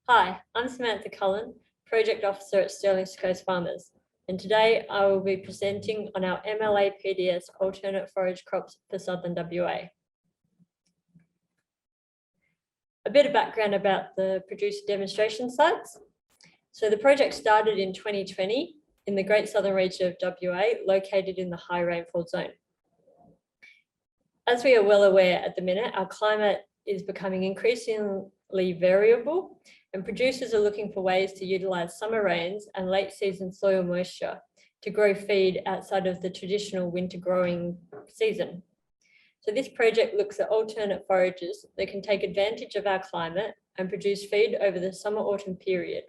Hi, I'm Samantha Cullen, Project Officer at Stirling's Coast Farmers, and today I will be presenting on our MLA PDS alternate forage crops for Southern WA. A bit of background about the producer demonstration sites. So the project started in 2020 in the Great Southern region of WA, located in the high rainfall zone. As we are well aware at the minute, our climate is becoming increasingly variable, and producers are looking for ways to utilise summer rains and late season soil moisture to grow feed outside of the traditional winter growing season. So this project looks at alternate forages that can take advantage of our climate and produce feed over the summer-autumn period.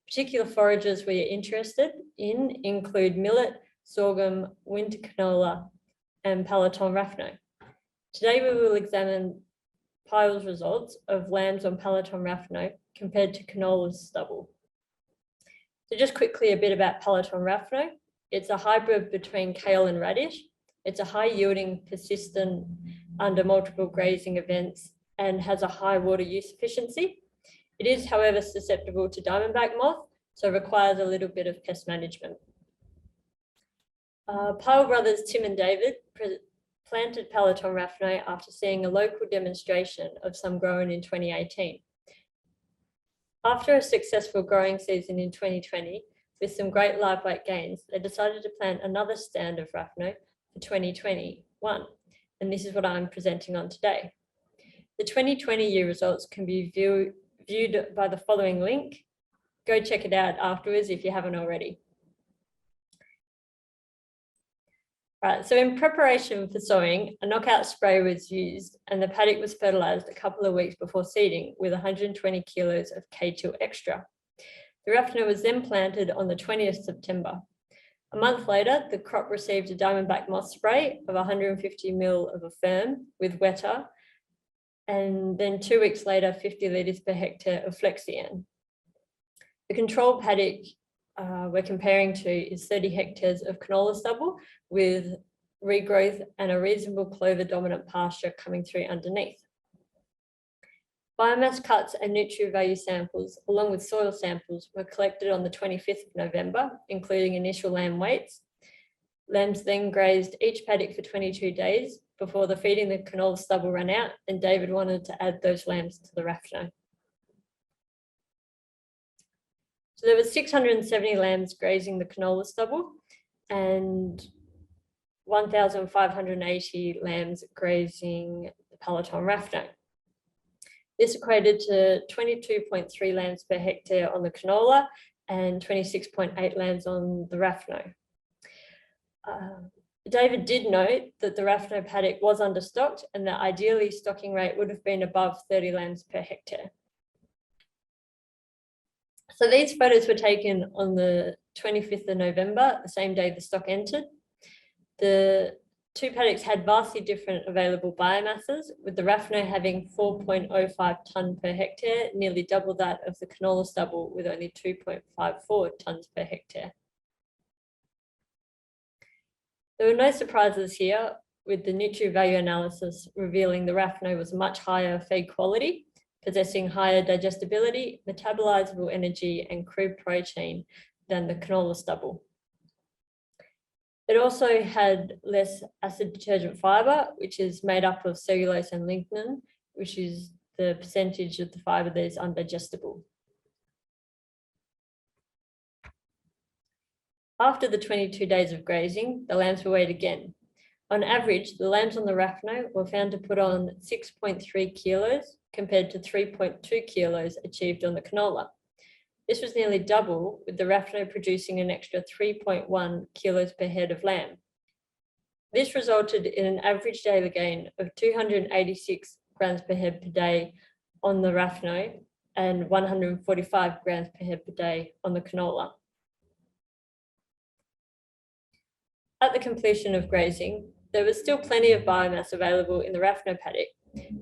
Particular forages we are interested in include millet, sorghum, winter canola, and Peloton rafno. Today we will examine PILE's results of lambs on Peloton rafno compared to canola stubble. So just quickly a bit about Peloton rafno. It's a hybrid between kale and radish. It's a high yielding, persistent under multiple grazing events and has a high water use efficiency. It is, however, susceptible to diamondback moth, so requires a little bit of pest management. Pile brothers Tim and David planted Peloton rafno after seeing a local demonstration of some grown in 2018. After a successful growing season in 2020, with some great live weight gains, they decided to plant another stand of rafno for 2021, and this is what I'm presenting on today. The 2020 year results can be viewed by the following link. Go check it out afterwards if you haven't already. Right, so in preparation for sowing, a knockout spray was used and the paddock was fertilised a couple of weeks before seeding with 120 kilos of K2 extra. The rafno was then planted on the 20th September. A month later, the crop received a diamondback moth spray of 150 ml of a firm with wetter, and then 2 weeks later, 50 litres per hectare of Flexian. The control paddock we're comparing to is 30 hectares of canola stubble with regrowth and a reasonable clover dominant pasture coming through underneath. Biomass cuts and nutrient value samples, along with soil samples, were collected on the 25th of November, including initial lamb weights. Lambs then grazed each paddock for 22 days before the feeding the canola stubble ran out, and David wanted to add those lambs to the rafno. So there were 670 lambs grazing the canola stubble and 1,580 lambs grazing the Peloton rafno. This equated to 22.3 lambs per hectare on the canola and 26.8 lambs on the rafno. David did note that the rafno paddock was understocked and that ideally stocking rate would have been above 30 lambs per hectare. So these photos were taken on the 25th of November, the same day the stock entered. The two paddocks had vastly different available biomasses, with the rafno having 4.05 tonne per hectare, nearly double that of the canola stubble with only 2.54 tonnes per hectare. There were no surprises here, with the nutrient value analysis revealing the rafno was much higher feed quality, possessing higher digestibility, metabolizable energy, and crude protein than the canola stubble. It also had less acid detergent fibre, which is made up of cellulose and lignin, which is the percentage of the fibre that is undigestible. After the 22 days of grazing, the lambs were weighed again. On average, the lambs on the rafno were found to put on 6.3 kilos compared to 3.2 kilos achieved on the canola. This was nearly double, with the rafno producing an extra 3.1 kilos per head of lamb. This resulted in an average daily gain of 286 grams per head per day on the rafno and 145 grams per head per day on the canola. At the completion of grazing, there was still plenty of biomass available in the rafno paddock.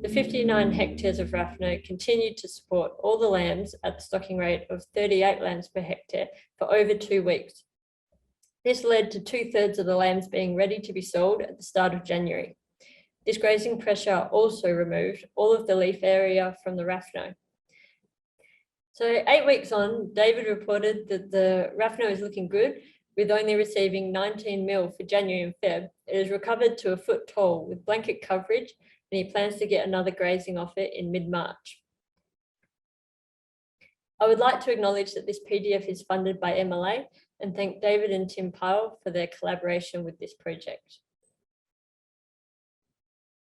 The 59 hectares of rafno continued to support all the lambs at the stocking rate of 38 lambs per hectare for over 2 weeks. This led to 2/3 of the lambs being ready to be sold at the start of January. This grazing pressure also removed all of the leaf area from the rafno. So 8 weeks on, David reported that the RAFNO is looking good, with only receiving 19 mil for January and Feb. It has recovered to a foot tall with blanket coverage, and he plans to get another grazing off it in mid-March. I would like to acknowledge that this PDF is funded by MLA and thank David and Tim Pyle for their collaboration with this project.